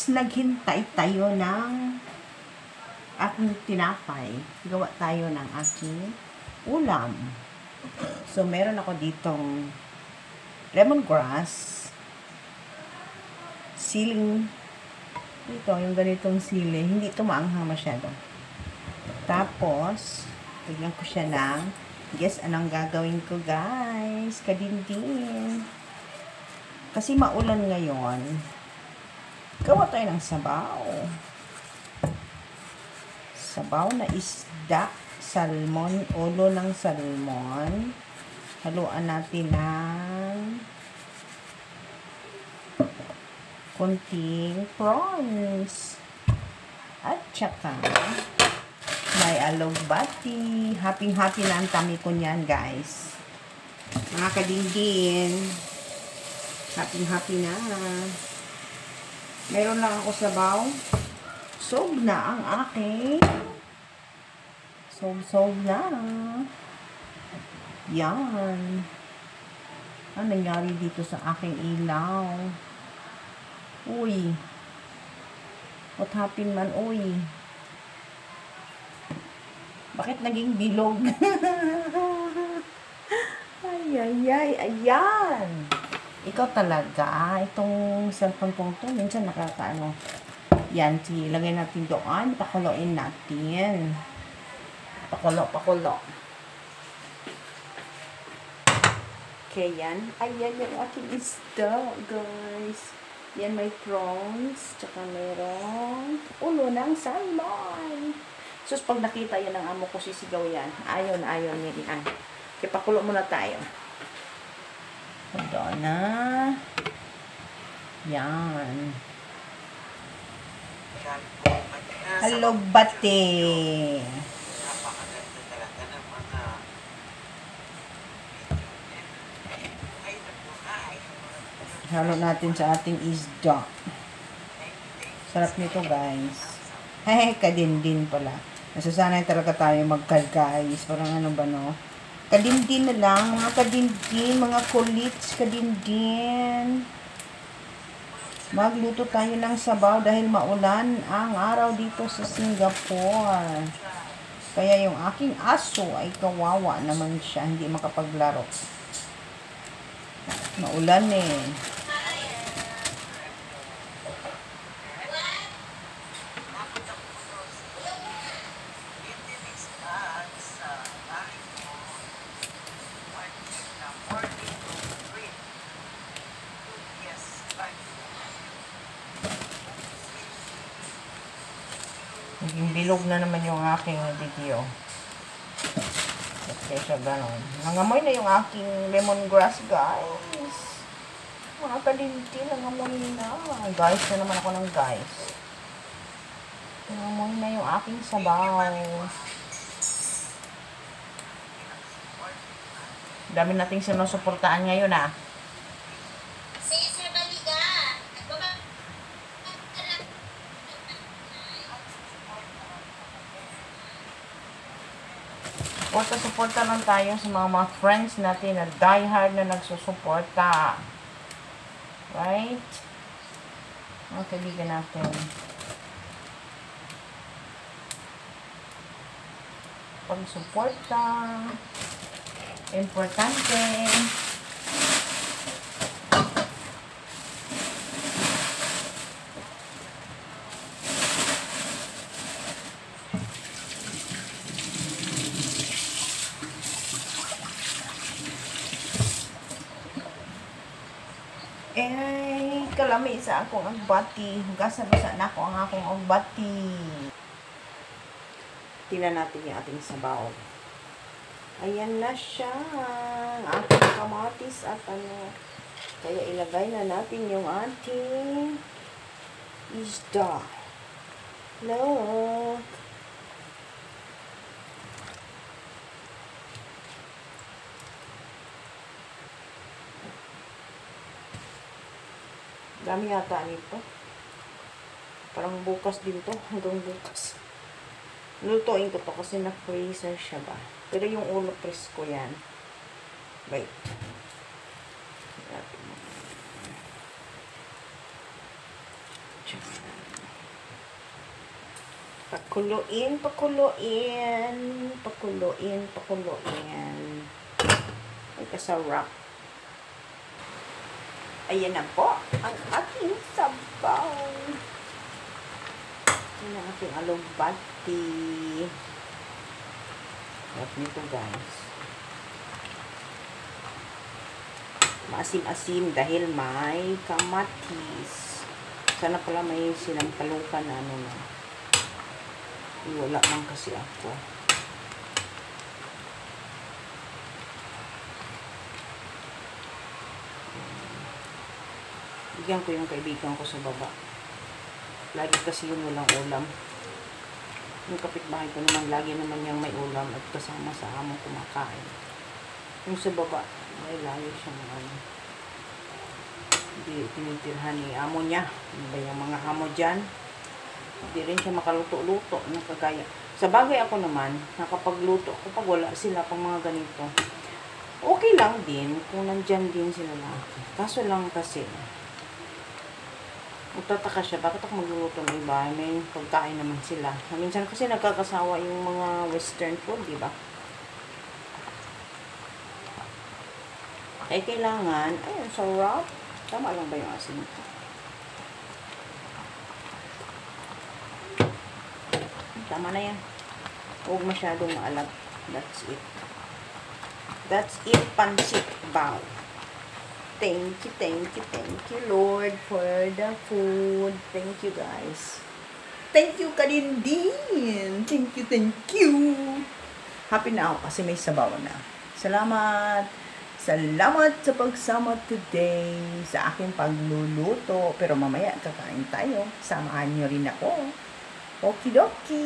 guys, naghintay tayo ng aking tinapay. Gawa tayo ng aking ulam. So, meron ako ditong lemongrass, siling, ito, yung ganitong sili. Hindi ito maanghang masyado. Tapos, bigyan ko siya ng, guess, anong gagawin ko, guys? Kadindin. Kasi maulan ngayon. Gawa tayo ng sabaw. Sabaw na isda, salmon, ulo ng salmon. Haluan natin ng konting prawns. At saka, may alugbati. Happy-happy na ang tummy ko niyan, guys. Mga kadingdin. Happy-happy na. Meron lang ako sabaw. Sob na ang aking. Sob na. Yan. Ano nangyari dito sa aking ilaw? Uy. What happened man, uy? Bakit naging bilog? Ay, ayan. Ikaw talaga, itong cellphone kong to, minsan nakakaano. Yan, lagay natin doon, pakuloyin natin. Pakulo. Okay, yan. Ayan yung aking isda, guys. Yan, may prawns, tsaka merong ulo ng salmon. Sus, pag nakita yan ng amo ko, sisigaw yan. Ayaw na yan. Okay, pakulo muna tayo. Doon na. Yan. Hello, bate. Napakaganda talaga ng mga halo natin sa ating isda. Sarap nito, guys. Hey, kadindin pala. Nasasanay talaga tayo magka-guys. Parang ano ba, no? Kadindin na lang, mga kadindin, mga kulits, kadindin. Magluto tayo ng sabaw dahil maulan ang araw dito sa Singapore. Kaya yung aking aso ay kawawa naman siya, hindi makapaglaro. Maulan eh. Naging bilog na naman yung aking video. Okay, siya ganon. Nangamoy na yung aking lemongrass, guys. Mga kalinti, nangamoy na. Guys, na naman ako ng guys. Nangamoy na yung aking sabaw. Dami nating sinusuportaan ngayon, ah. Suporta lang tayo sa mga friends natin na diehard na nagsusuporta. Right? Mga kaibigan natin. Pagsuporta. Importante. Eh, kalami sa akong agbati. Hugasan ba sa anak ko ang akong agbati. Tingnan natin yung ating sabaw. Ayan na siya. Ang ating kamatis at ano. Kaya ilagay na natin yung ating isda. Look. Dami yata nito. Parang bukas din to. Hanggang bukas. Lutuin ko to kasi na-freezer siya ba. Pero yung ulo presko yan. Wait. Check. Pakuluin, pakuluin. Pakuluin, pakuluin. Ay, kasarap. Ayan na po ang aking sabaw. Ayan ang aking alugbati. Sarap nito, guys. Maasim-asim dahil may kamatis. Sana pala may sinampalukan na ano na. Wala lang kasi ako. Bigyan ko yung kaibigan ko sa baba. Lagi kasi yung walang ulam. Yung kapitbahay ko naman, lagi naman yung may ulam at kasama sa among kumakain. Yung sa baba, may layo siyang ano. Hindi tinitirhan ni amo niya. Ano ba yung mga amo dyan? Hindi rin siya makaluto-luto ng kagaya. Sa bagay ako naman, nakapagluto kapag wala sila pang mga ganito. Okay lang din kung nandyan din sila lagi. Kaso lang kasi, magtataka siya, bakit ako magluluto ng iba? May pagkain naman sila. Minsan kasi nagkakasawa yung mga western food, di ba? Ay, kailangan, ayun, sarap. Tama lang ba yung asin ito? Tama na yan. Huwag masyadong maalat. That's it. That's it, pansit bao. Thank you, Lord, for the food. Thank you, guys. Thank you, Kadindin. Thank you. Happy na ako kasi may sabaw na. Salamat. Salamat sa pagsama today sa aking pagluluto. Pero mamaya kakain tayo. Samahan nyo rin ako. Okidoki.